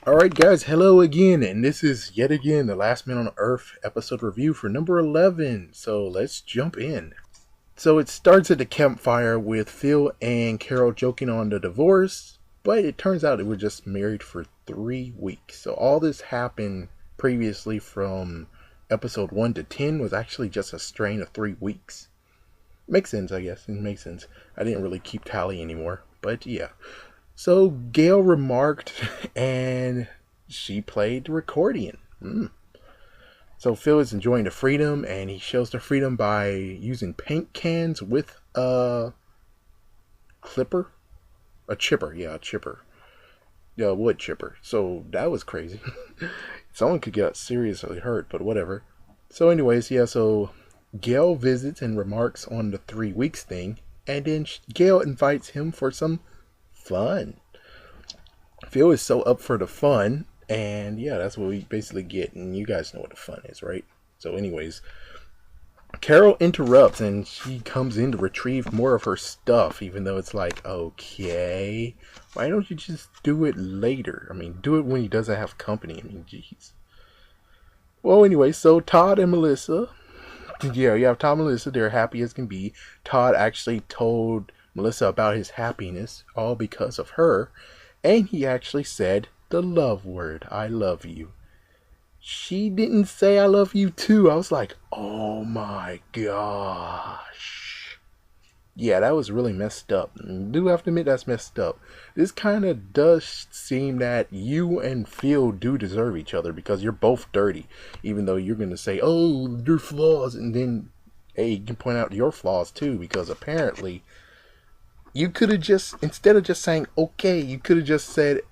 Alright guys, hello again, and this is yet again the Last Man on Earth episode review for number 11, so let's jump in. So it starts at the campfire with Phil and Carol joking on the divorce, but it turns out they were just married for 3 weeks. So all this happened previously from episode 1 to 10 was actually just a strain of 3 weeks. Makes sense, I guess, it makes sense. I didn't really keep tally anymore, but yeah. So Gail remarked, and she played the accordion. So Phil is enjoying the freedom, and he shows the freedom by using paint cans with a chipper. Yeah, a wood chipper. So that was crazy. Someone could get seriously hurt, but whatever. So anyways, yeah, so Gail visits and remarks on the 3 weeks thing, and then Gail invites him for some fun. Phil is so up for the fun, and yeah, that's what we basically get, and you guys know what the fun is, right? So anyways, Carol interrupts, and she comes in to retrieve more of her stuff, even though it's like, okay, why don't you just do it later? I mean, do it when he doesn't have company. I mean, jeez. Well, anyway, so Todd and Melissa, yeah, you have Todd and Melissa, they're happy as can be. Todd actually told Melissa about his happiness, all because of her, and he actually said the love word, I love you. She didn't say I love you too. I was like, oh my gosh. Yeah, that was really messed up. I do have to admit that's messed up. This kind of does seem that you and Phil do deserve each other because you're both dirty, even though you're going to say, oh, your flaws, and then, hey, you can point out your flaws too, because apparently you could have just, instead of just saying, okay, you could have just said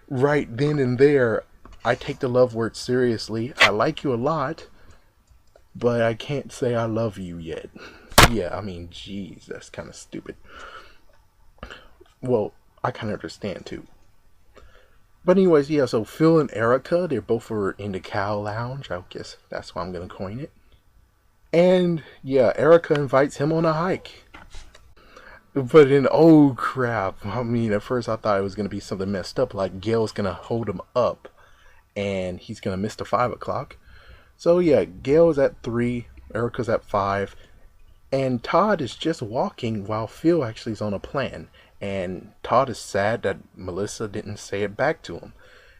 right then and there, I take the love word seriously. I like you a lot, but I can't say I love you yet. Yeah, I mean, geez, that's kind of stupid. Well, I kind of understand too. But anyways, yeah, so Phil and Erica, they're both in the cow lounge. I guess that's why I'm going to coin it. And yeah, Erica invites him on a hike. But then, oh crap, I mean, at first I thought it was going to be something messed up, like Gail's going to hold him up, and he's going to miss the 5 o'clock. So yeah, Gail is at 3, Erica's at 5, and Todd is just walking while Phil actually is on a plan. And Todd is sad that Melissa didn't say it back to him.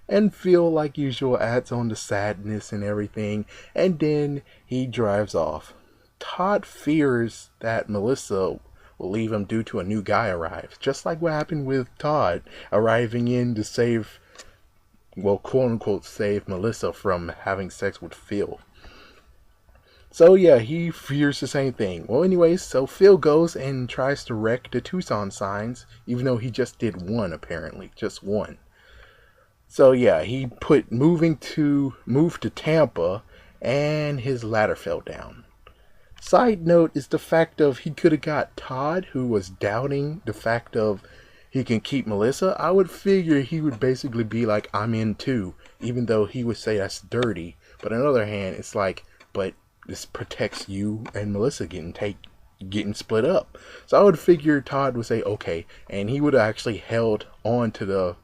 And Phil, like usual, adds on the sadness and everything, and then he drives off. Todd fears that Melissa will leave him due to a new guy arrives, just like what happened with Todd arriving in to save, well, quote-unquote save Melissa from having sex with Phil. So yeah, he fears the same thing. Well, anyways, so Phil goes and tries to wreck the Tucson signs, even though he just did one, apparently, just one. So yeah, he put moved to Tampa, and his ladder fell down. Side note is the fact of he could have got Todd, who was doubting the fact of he can keep Melissa. I would figure he would basically be like, I'm in too, even though he would say that's dirty. But on the other hand, it's like, but this protects you and Melissa getting split up. So I would figure Todd would say, okay, and he would have actually held on to the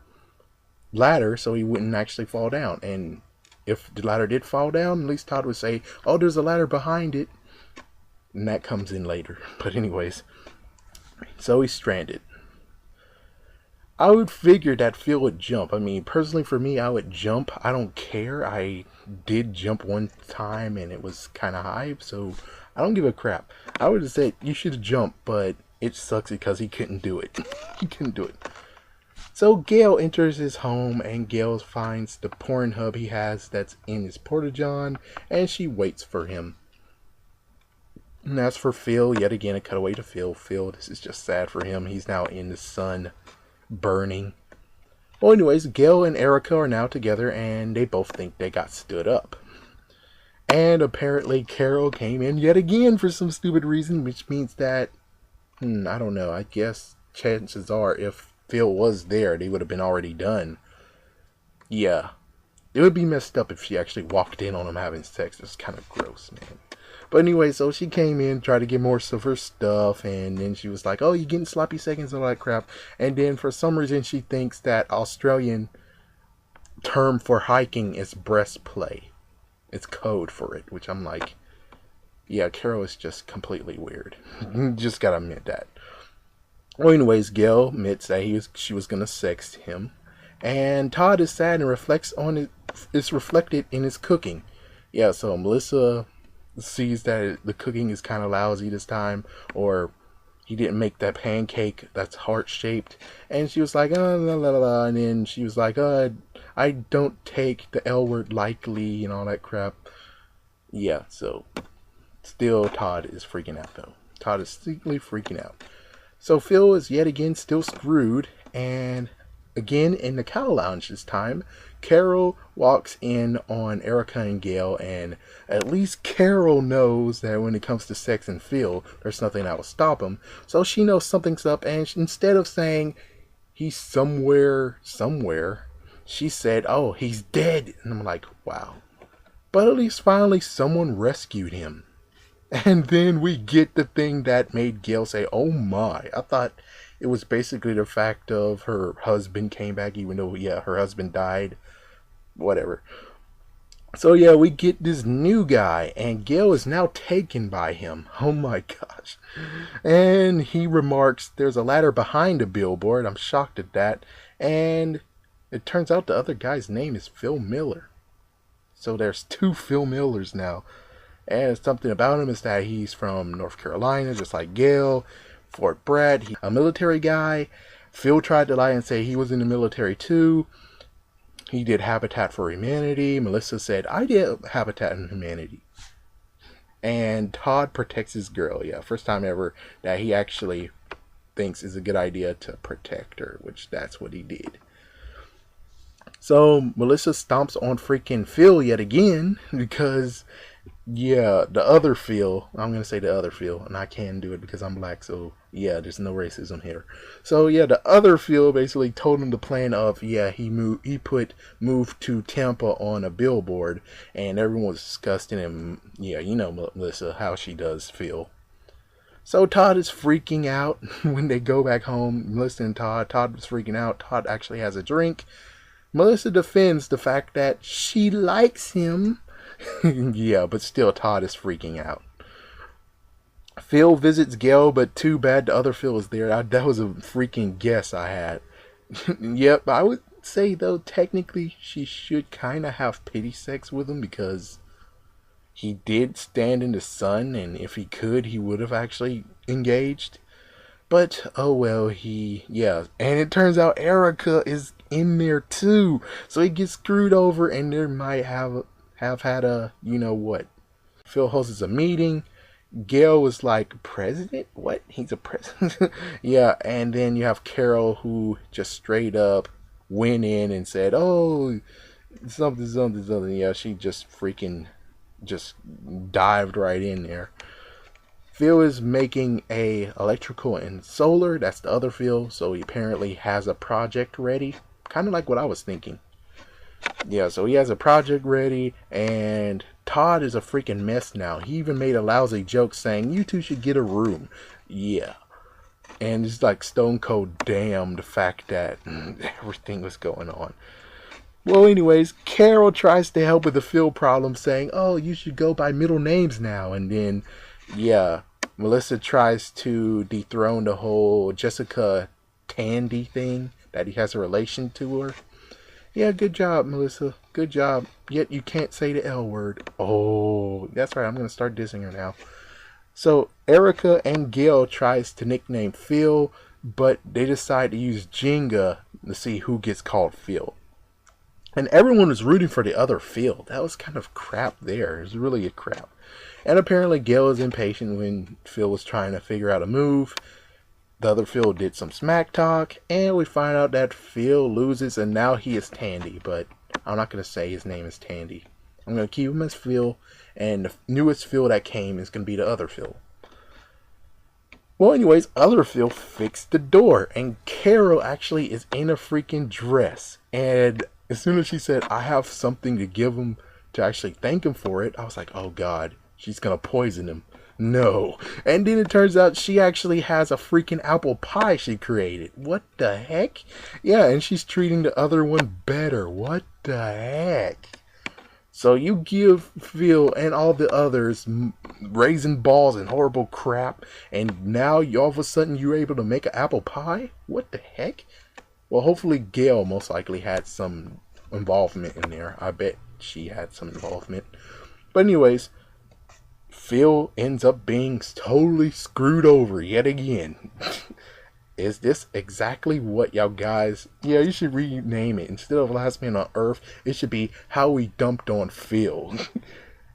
ladder so he wouldn't actually fall down. And if the ladder did fall down, at least Todd would say, oh, there's a ladder behind it. And that comes in later. But anyways, so he's stranded. I would figure that Phil would jump. I mean, personally for me, I would jump. I don't care. I did jump one time and it was kind of high, so I don't give a crap. I would have said you should have jumped, but it sucks because he couldn't do it. He couldn't do it. So Gail enters his home, and Gail finds the porn hub he has that's in his porta-john, and she waits for him. And as for Phil, yet again a cutaway to Phil. Phil, this is just sad for him. He's now in the sun, burning. Well, anyways, Gail and Erica are now together, and they both think they got stood up. And apparently Carol came in yet again for some stupid reason, which means that, I don't know, I guess chances are if Phil was there, they would have been already done. Yeah. It would be messed up if she actually walked in on him having sex. It's kind of gross, man. But anyway, so she came in, tried to get more of her stuff, and then she was like, oh, you getting sloppy seconds and all that crap. And then for some reason she thinks that Australian term for hiking is breast play. It's code for it, which I'm like, yeah, Carol is just completely weird. Just gotta admit that. Well, anyways, Gail admits that she was gonna sext him, and Todd is sad and reflects on it. It's reflected in his cooking. Yeah, so Melissa sees that the cooking is kind of lousy this time, or he didn't make that pancake that's heart shaped, and she was like, oh, la, la, la, and then she was like, I don't take the L word lightly and all that crap. Yeah, so still Todd is freaking out though. Todd is secretly freaking out. So Phil is yet again still screwed, and again in the cow lounge this time, Carol walks in on Erica and Gail, and at least Carol knows that when it comes to sex and Phil, there's nothing that will stop him. So she knows something's up, and instead of saying he's somewhere, she said, oh, he's dead. And I'm like, wow. But at least finally someone rescued him. And then we get the thing that made Gail say, oh my. I thought it was basically the fact of her husband came back, even though, yeah, her husband died. Whatever. So yeah, we get this new guy, and Gail is now taken by him. Oh my gosh. And he remarks, there's a ladder behind the billboard. I'm shocked at that. And it turns out the other guy's name is Phil Miller. So there's 2 Phil Millers now. And something about him is that he's from North Carolina, just like Gail. Fort Bragg, he's a military guy. Phil tried to lie and say he was in the military too. He did Habitat for Humanity. Melissa said, I did Habitat for Humanity. And Todd protects his girl. Yeah, first time ever that he actually thinks is a good idea to protect her, which that's what he did. So Melissa stomps on freaking Phil yet again because, yeah, the other Phil, I'm going to say the other Phil, and I can do it because I'm black, so yeah, there's no racism here. So yeah, the other Phil basically told him the plan of, yeah, he moved to Tampa on a billboard, and everyone was disgusting, and yeah, you know Melissa, how she does Phil. So Todd is freaking out when they go back home. Melissa and Todd was freaking out. Todd actually has a drink. Melissa defends the fact that she likes him. Yeah, but still Todd is freaking out. Phil visits Gail, but too bad the other Phil is there. That was a freaking guess I had. Yep, I would say though technically she should kind of have pity sex with him because he did stand in the sun, and if he could, he would have actually engaged. But, oh well, yeah. And it turns out Erica is in there too. So he gets screwed over, and there might have had a, you know what. Phil hosts a meeting. Gail was like, president? What? He's a president? Yeah, and then you have Carol who just straight up went in and said, oh, something. Yeah, she just freaking just dived right in there. Phil is making a electrical and solar. That's the other Phil. So he apparently has a project ready. Kind of like what I was thinking. Yeah, so he has a project ready. And Todd is a freaking mess now. He even made a lousy joke saying, you two should get a room. Yeah. And it's like stone cold damn the fact that everything was going on. Well, anyways, Carol tries to help with the Phil problem saying, oh, you should go by middle names now. And then, yeah, Melissa tries to dethrone the whole Jessica Tandy thing, that he has a relation to her. Yeah, good job, Melissa. Good job. Yet you can't say the L word. Oh, that's right. I'm going to start dissing her now. So Erica and Gail tries to nickname Phil, but they decide to use Jenga to see who gets called Phil. And everyone was rooting for the other Phil. That was kind of crap there. It was really a crap. And apparently Gail was impatient when Phil was trying to figure out a move. The other Phil did some smack talk, and we find out that Phil loses, and now he is Tandy. But I'm not going to say his name is Tandy. I'm going to keep him as Phil, and the newest Phil that came is going to be the other Phil. Well, anyways, other Phil fixed the door, and Carol actually is in a freaking dress. And as soon as she said, I have something to give him to actually thank him for it, I was like, oh God, she's going to poison him. No. And then it turns out she actually has a freaking apple pie she created. What the heck? Yeah, and she's treating the other one better. What the heck? So you give Phil and all the others raisin balls and horrible crap, and now all of a sudden you're able to make an apple pie? What the heck? Well, hopefully Gail most likely had some involvement in there. I bet she had some involvement. But anyways, Phil ends up being totally screwed over yet again. Is this exactly what y'all guys... Yeah, you should rename it. Instead of Last Man on Earth, it should be How We Dumped on Phil.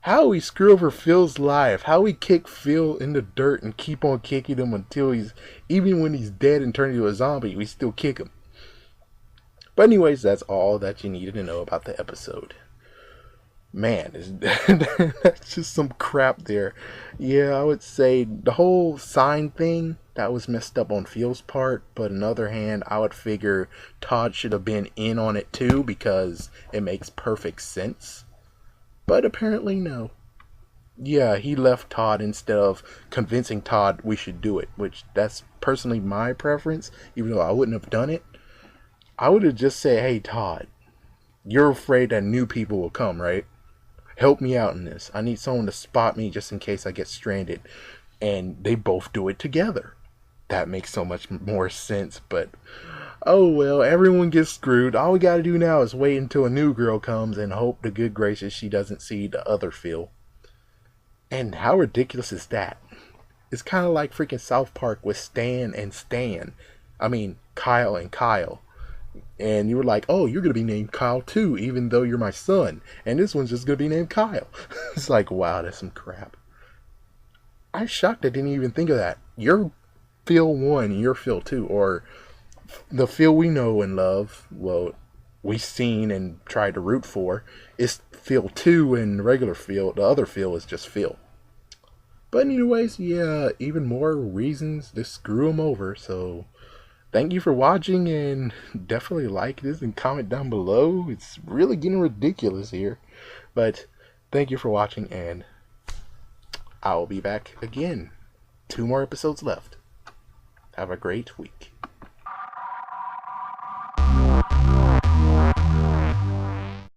How we screw over Phil's life. How we kick Phil in the dirt and keep on kicking him until he's... Even when he's dead and turned into a zombie, we still kick him. But anyways, that's all that you needed to know about the episode. Man, that's just some crap there. Yeah, I would say the whole sign thing, that was messed up on Phil's part. But on the other hand, I would figure Todd should have been in on it too, because it makes perfect sense. But apparently no. Yeah, he left Todd instead of convincing Todd we should do it, which that's personally my preference, even though I wouldn't have done it. I would have just said, hey Todd, you're afraid that new people will come, right? Help me out in this. I need someone to spot me just in case I get stranded. And they both do it together. That makes so much more sense. But, oh well, everyone gets screwed. All we gotta do now is wait until a new girl comes and hope to good gracious she doesn't see the other Phil. And how ridiculous is that? It's kind of like freaking South Park with Stan and Stan. I mean, Kyle and Kyle. And you were like, oh, you're going to be named Kyle too, even though you're my son. And this one's just going to be named Kyle. It's like, wow, that's some crap. I'm shocked I didn't even think of that. You're Phil 1 and you're Phil 2. Or the Phil we know and love, well, we've seen and tried to root for, is Phil 2 and regular Phil. The other Phil is just Phil. But anyways, yeah, even more reasons to screw him over, so... Thank you for watching, and definitely like this and comment down below. It's really getting ridiculous here. But thank you for watching, and I'll be back again. 2 more episodes left. Have a great week.